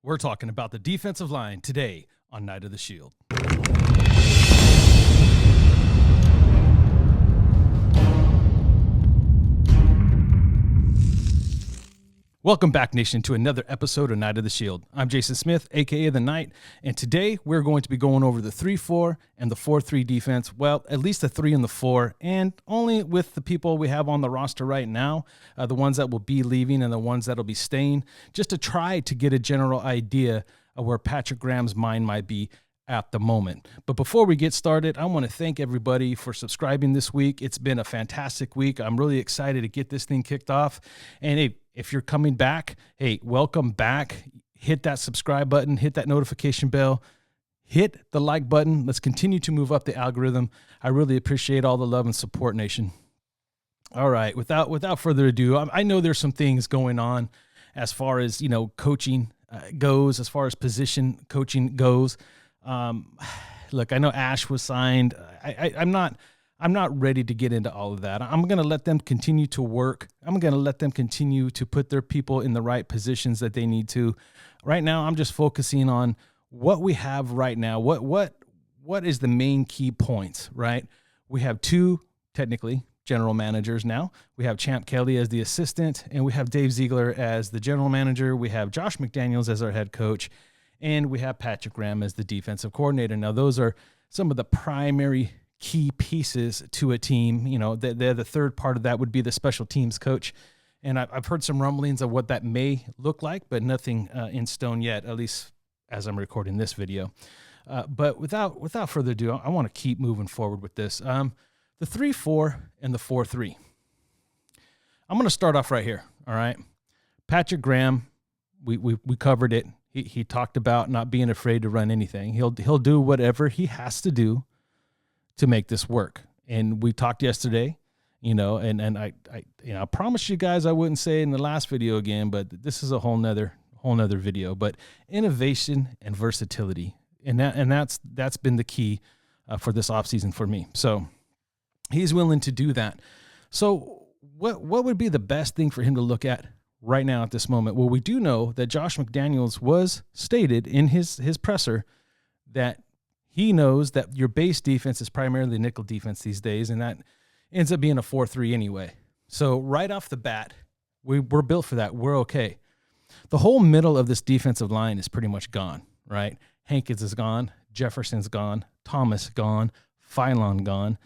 We're talking about the defensive line today on Night of the Shield. Welcome back, Nation, to another episode of Night of the Shield. I'm Jason Smith, a.k.a. The Knight, and today we're going to be going over the 3-4 and the 4-3 defense. Well, at least the 3 and the 4, and only with the people we have on the roster right now, the ones that will be leaving and the ones that will be staying, just to try to get a general idea of where Patrick Graham's mind might be at the moment. But before we get started, I want to thank everybody for subscribing this week. It's been a fantastic week. I'm really excited to get this thing kicked off. And hey, if you're coming back, hey, welcome back. Hit that subscribe button, hit that notification bell, hit the like button. Let's continue to move up the algorithm. I really appreciate all the love and support, Nation. All right, without further ado, I know there's some things going on as far as, coaching goes, as far as position coaching goes. Look, I know Ash was signed. I'm not ready to get into all of that. I'm going to let them continue to work. I'm going to let them continue to put their people in the right positions that they need to. Right now, I'm just focusing on what we have right now. What is the main key points, right? We have two, technically, general managers now. We have Champ Kelly as the assistant, and we have Dave Ziegler as the general manager. We have Josh McDaniels as our head coach, and we have Patrick Graham as the defensive coordinator. Now, those are some of the primary key pieces to a team. They're the third part of that would be the special teams coach. And I've heard some rumblings of what that may look like, but nothing in stone yet, at least as I'm recording this video. But without further ado, I want to keep moving forward with this. The 3-4 and the 4-3. I'm going to start off right here. All right. Patrick Graham, we covered it. He talked about not being afraid to run anything. He'll do whatever he has to do to make this work. And we talked yesterday, and I promised you guys I wouldn't say it in the last video again, but this is a whole nother video. But innovation and versatility, and that's been the key for this offseason for me. So he's willing to do that. So what would be the best thing for him to look at right now at this moment? Well, we do know that Josh McDaniels was stated in his presser that he knows that your base defense is primarily nickel defense these days, and that ends up being a 4-3 anyway. So right off the bat, we're built for that. We're okay. The whole middle of this defensive line is pretty much gone, right? Hankins is gone. Jefferson's gone. Thomas gone. Phylon gone.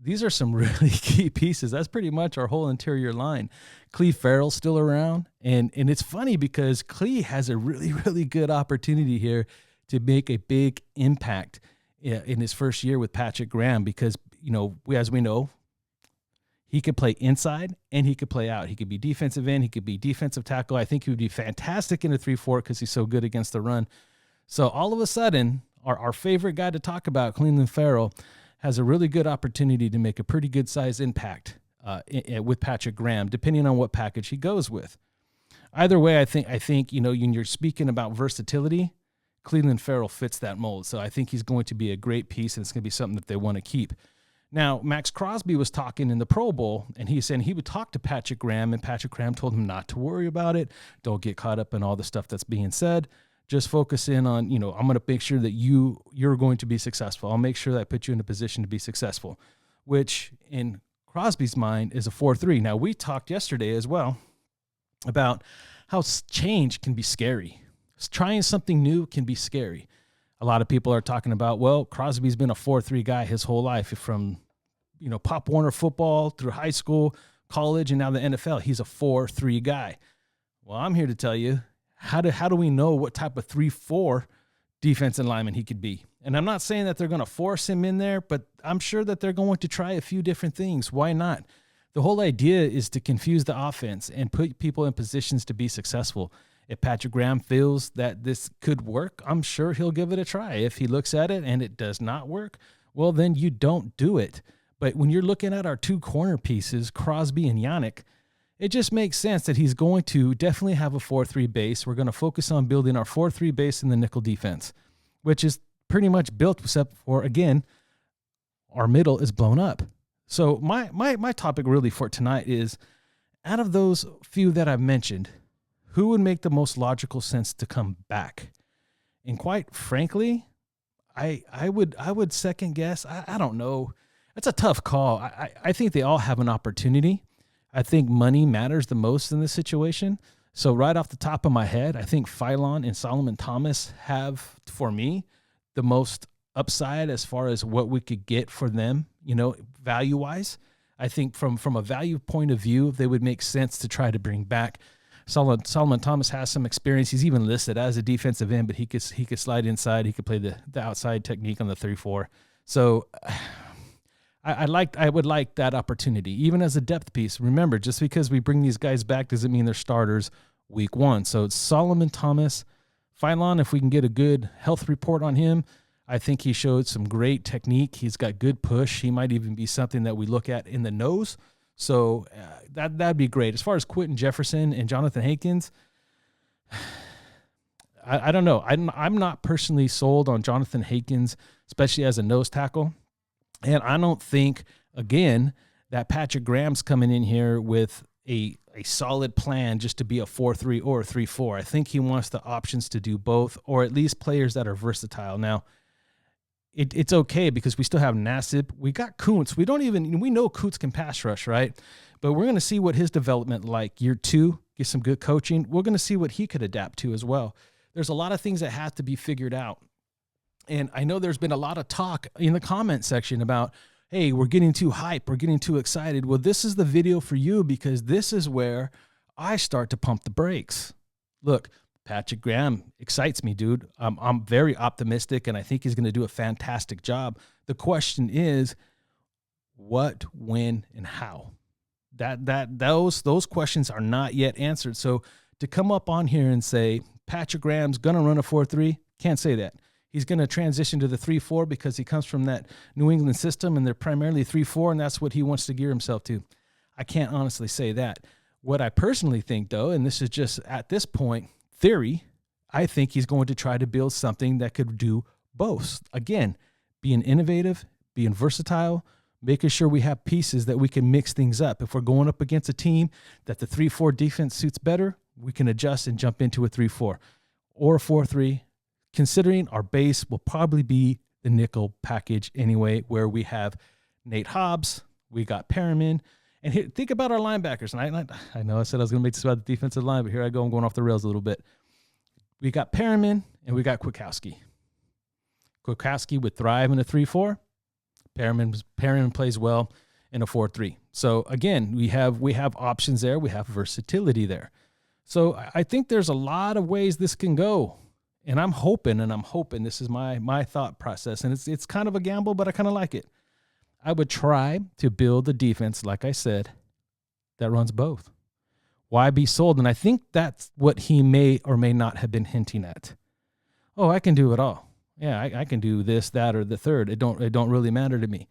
These are some really key pieces. That's pretty much our whole interior line. Cleve Farrell's still around, and it's funny because Cleve has a really, really good opportunity here to make a big impact in his first year with Patrick Graham because, as we know, he could play inside and he could play out. He could be defensive end. He could be defensive tackle. I think he would be fantastic in a 3-4 because he's so good against the run. So all of a sudden, our favorite guy to talk about, Cleve Farrell, has a really good opportunity to make a pretty good size impact with Patrick Graham, depending on what package he goes with. Either way, I think when you're speaking about versatility, Cleve Farrell fits that mold. So I think he's going to be a great piece, and it's going to be something that they want to keep. Now, Max Crosby was talking in the Pro Bowl, and he said he would talk to Patrick Graham, and Patrick Graham told him not to worry about it. Don't get caught up in all the stuff that's being said. Just focus in on, I'm going to make sure that you're going to be successful. I'll make sure that I put you in a position to be successful, which in Crosby's mind is a 4-3. Now, we talked yesterday as well about how change can be scary. Trying something new can be scary. A lot of people are talking about, well, Crosby's been a 4-3 guy his whole life from, Pop Warner football through high school, college, and now the NFL. He's a 4-3 guy. Well, I'm here to tell you, how do we know what type of 3-4 defensive lineman he could be? And I'm not saying that they're going to force him in there, but I'm sure that they're going to try a few different things. Why not? The whole idea is to confuse the offense and put people in positions to be successful. If Patrick Graham feels that this could work, I'm sure he'll give it a try. If he looks at it and it does not work, well, then you don't do it. But when you're looking at our two corner pieces, Crosby and Yannick, it just makes sense that he's going to definitely have a 4-3 base. We're going to focus on building our 4-3 base in the nickel defense, which is pretty much built except for, again, our middle is blown up. So my topic really for tonight is, out of those few that I've mentioned, who would make the most logical sense to come back? And quite frankly, I would second guess. I don't know. That's a tough call. I think they all have an opportunity. I think money matters the most in this situation. So right off the top of my head, I think Philon and Solomon Thomas have, for me, the most upside as far as what we could get for them, value-wise. I think from a value point of view, they would make sense to try to bring back. Solomon Thomas has some experience. He's even listed as a defensive end, but he could slide inside. He could play the outside technique on the 3-4. So I would like that opportunity, even as a depth piece. Remember, just because we bring these guys back doesn't mean they're starters week one. So it's Solomon Thomas. Philon, if we can get a good health report on him, I think he showed some great technique. He's got good push. He might even be something that we look at in the nose. So that'd be great. As far as Quentin Jefferson and Jonathan Hankins, I don't know. I'm not personally sold on Jonathan Hankins, especially as a nose tackle. And I don't think, again, that Patrick Graham's coming in here with a solid plan just to be a 4-3 or a 3-4. I think he wants the options to do both, or at least players that are versatile. Now, it's okay because we still have Nassib. We got Kuntz. We know Kuntz can pass rush, right? But we're going to see what his development like year 2, get some good coaching. We're going to see what he could adapt to as well. There's a lot of things that have to be figured out. And I know there's been a lot of talk in the comment section about, hey, we're getting too hype. We're getting too excited. Well, this is the video for you because this is where I start to pump the brakes. Look, Patrick Graham excites me, dude. I'm very optimistic, and I think he's going to do a fantastic job. The question is, what, when, and how? Those questions are not yet answered. So to come up on here and say Patrick Graham's going to run a 4-3, can't say that. He's going to transition to the 3-4 because he comes from that New England system, and they're primarily 3-4, and that's what he wants to gear himself to. I can't honestly say that. What I personally think, though, and this is just at this point, theory, I think he's going to try to build something that could do both. Again, being innovative, being versatile, making sure we have pieces that we can mix things up. If we're going up against a team that the 3-4 defense suits better, we can adjust and jump into a 3-4 or a 4-3, considering our base will probably be the nickel package anyway, where we have Nate Hobbs, we got Perriman. And here, think about our linebackers. And I know I said I was going to make this about the defensive line, but here I go. I'm going off the rails a little bit. We got Perriman and we got Kwiatkowski. Kwiatkowski would thrive in a 3-4. Perriman plays well in a 4-3. So again, we have options there. We have versatility there. So I think there's a lot of ways this can go. And I'm hoping this is my thought process. And it's kind of a gamble, but I kind of like it. I would try to build a defense, like I said, that runs both. Why be sold? And I think that's what he may or may not have been hinting at. Oh, I can do it all. Yeah, I can do this, that, or the third. It don't really matter to me.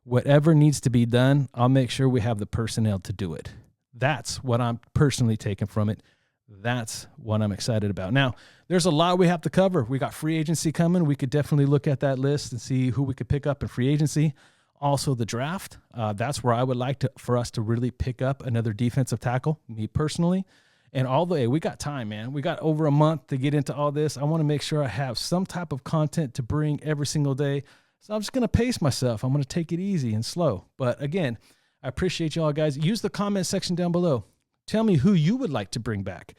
Whatever needs to be done, I'll make sure we have the personnel to do it. That's what I'm personally taking from it. That's what I'm excited about. Now, there's a lot we have to cover. We got free agency coming. We could definitely look at that list and see who we could pick up in free agency. Also, the draft. That's where I would like for us to really pick up another defensive tackle, me personally. And we got time, man. We got over a month to get into all this. I want to make sure I have some type of content to bring every single day. So I'm just going to pace myself. I'm going to take it easy and slow. But again, I appreciate y'all, guys. Use the comment section down below. Tell me who you would like to bring back.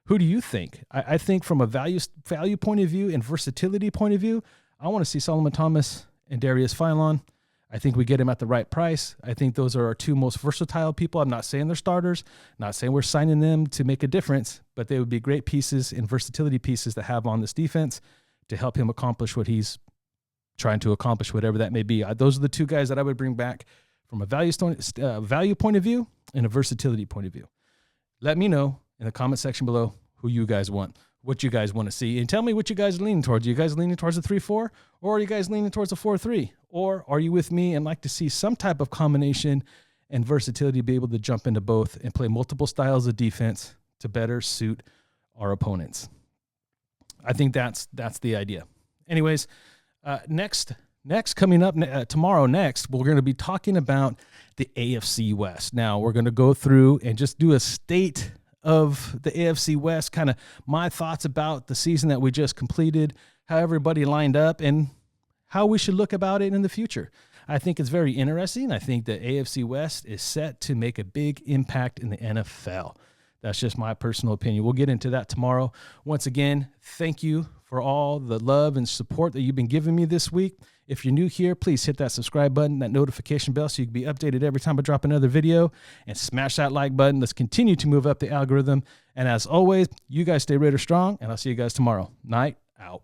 Who do you think? I think from a value point of view and versatility point of view, I want to see Solomon Thomas and Darius Philon. I think we get him at the right price. I think those are our two most versatile people. I'm not saying they're starters, not saying we're signing them to make a difference, but they would be great pieces and versatility pieces to have on this defense to help him accomplish what he's trying to accomplish, whatever that may be. Those are the two guys that I would bring back from a value point of view and a versatility point of view. Let me know in the comment section below who you guys want, what you guys want to see, and tell me what you guys are leaning towards. Are you guys leaning towards a 3-4, or are you guys leaning towards a 4-3? Or are you with me and like to see some type of combination and versatility to be able to jump into both and play multiple styles of defense to better suit our opponents? I think that's the idea. Anyways, next coming up tomorrow, we're going to be talking about the AFC West. Now, we're going to go through and just do a state of the AFC West, kind of my thoughts about the season that we just completed, how everybody lined up, and how we should look about it in the future. I think it's very interesting. I think the AFC West is set to make a big impact in the NFL. That's just my personal opinion. We'll get into that tomorrow. Once again, thank you for all the love and support that you've been giving me this week. If you're new here, please hit that subscribe button, that notification bell, so you can be updated every time I drop another video, and smash that like button. Let's continue to move up the algorithm. And as always, you guys stay Raider strong, and I'll see you guys tomorrow. Night out.